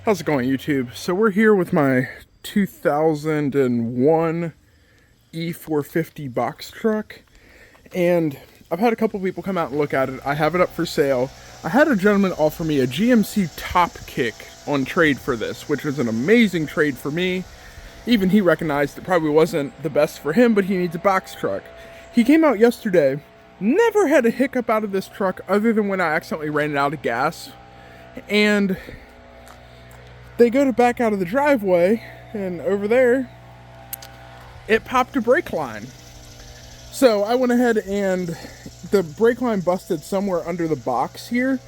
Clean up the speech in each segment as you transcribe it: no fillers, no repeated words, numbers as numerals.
How's it going, YouTube? So we're here with my 2001 E450 box truck, and I've had a couple people come out and look at it. I have it up for sale. I had a gentleman offer me a GMC Top Kick on trade for this, which was an amazing trade for me. Even he recognized it probably wasn't the best for him, but he needs a box truck. He came out yesterday, never had a hiccup out of this truck other than when I accidentally ran it out of gas, and they go to back out of the driveway, and over there, it popped a brake line. So I went ahead and the brake line busted somewhere under the box here.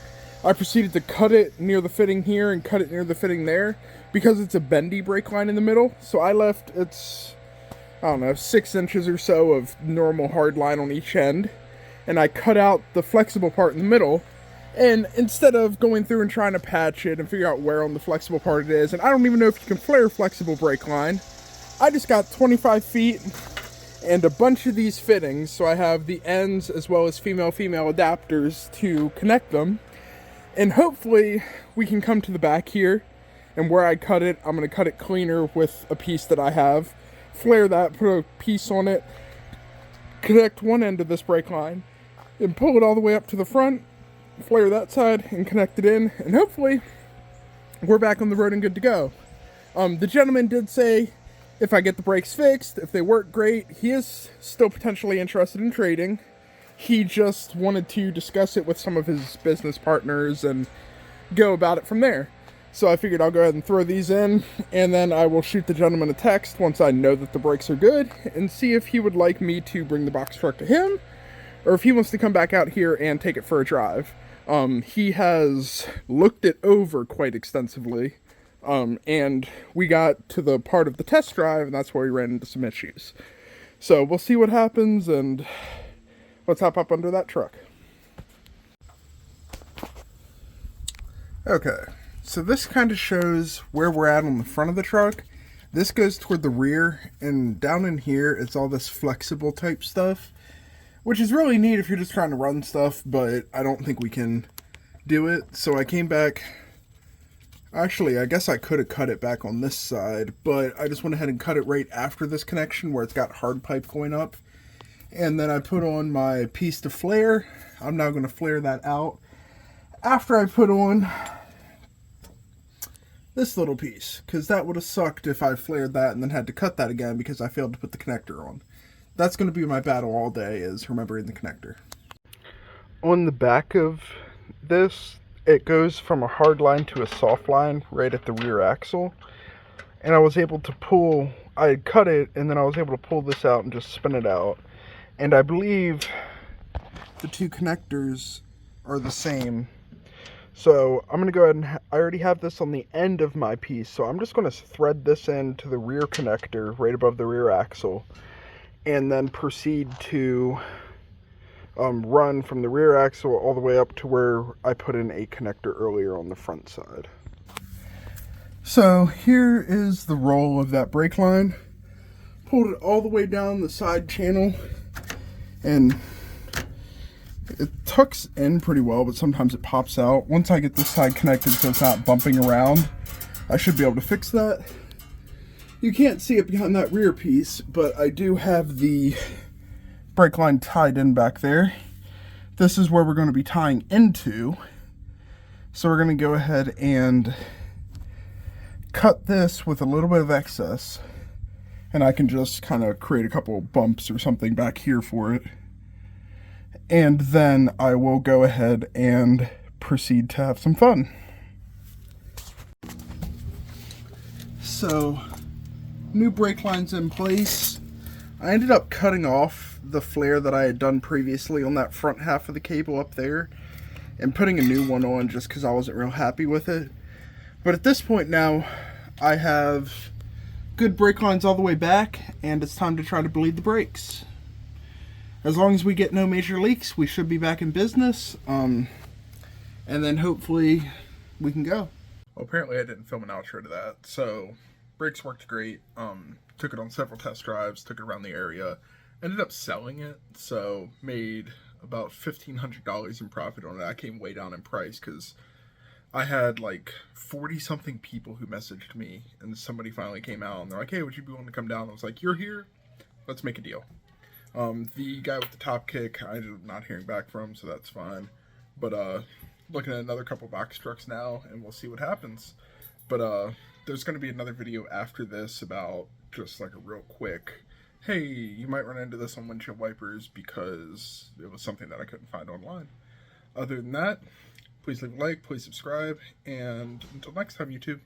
I proceeded to cut it near the fitting here and cut it near the fitting there because it's a bendy brake line in the middle. So I left it's, I don't know, 6 inches or so of normal hard line on each end. And I cut out the flexible part in the middle. And instead of going through and trying to patch it and figure out where on the flexible part it is, and I don't even know if you can flare flexible brake line, I just got 25 feet and a bunch of these fittings, so I have the ends as well as female-female adapters to connect them. And hopefully we can come to the back here, and where I cut it, I'm going to cut it cleaner with a piece that I have, flare that, put a piece on it, connect one end of this brake line, and pull it all the way up to the front, flare that side and connect it in, and hopefully we're back on the road and good to go. The gentleman did say if I get the brakes fixed, if they work great, he is still potentially interested in trading. He just wanted to discuss it with some of his business partners and go about it from there. So I figured I'll go ahead and throw these in, and then I will shoot the gentleman a text once I know that the brakes are good and see if he would like me to bring the box truck to him or if he wants to come back out here and take it for a drive. He has looked it over quite extensively, and we got to the part of the test drive, and that's where we ran into some issues. So we'll see what happens, and let's hop up under that truck. Okay, so this kind of shows where we're at on the front of the truck. This goes toward the rear, and down in here, it's all this flexible type stuff, which is really neat if you're just trying to run stuff, but I don't think we can do it. So I came back. Actually, I guess I could have cut it back on this side, but I just went ahead and cut it right after this connection where it's got hard pipe going up. And then I put on my piece to flare. I'm now going to flare that out after I put on this little piece, because that would have sucked if I flared that and then had to cut that again because I failed to put the connector on. That's going to be my battle all day, is remembering the connector. On the back of this, it goes from a hard line to a soft line right at the rear axle. And I was able to pull, I cut it, and then I was able to pull this out and just spin it out. And I believe the two connectors are the same. So I'm going to go ahead and, I already have this on the end of my piece, so I'm just going to thread this into the rear connector right above the rear axle, and then proceed to run from the rear axle all the way up to where I put in a connector earlier on the front side. So here is the roll of that brake line. Pulled it all the way down the side channel, and it tucks in pretty well, but sometimes it pops out. Once I get this side connected so it's not bumping around, I should be able to fix that. You can't see it behind that rear piece, but I do have the brake line tied in back there. This is where we're going to be tying into. So we're going to go ahead and cut this with a little bit of excess, and I can just kind of create a couple bumps or something back here for it. And then I will go ahead and proceed to have some fun. So, new brake lines in place. I ended up cutting off the flare that I had done previously on that front half of the cable up there and putting a new one on just because I wasn't real happy with it. But at this point now, I have good brake lines all the way back, and it's time to try to bleed the brakes. As long as we get no major leaks, we should be back in business, and then hopefully we can go. Well, apparently I didn't film an outro to that, so brakes worked great. Took it on several test drives, took it around the area, ended up selling it, so made about $1,500 in profit on it. I came way down in price because I had like 40 something people who messaged me, and somebody finally came out and they're like, hey, would you be willing to come down? I was like, you're here? Let's make a deal. The guy with the top kick, I'm not hearing back from, so that's fine. But looking at another couple box trucks now, and we'll see what happens. But there's going to be another video after this about just like a real quick, hey, you might run into this on windshield wipers because it was something that I couldn't find online. Other than that, please leave a like, please subscribe, and until next time, YouTube.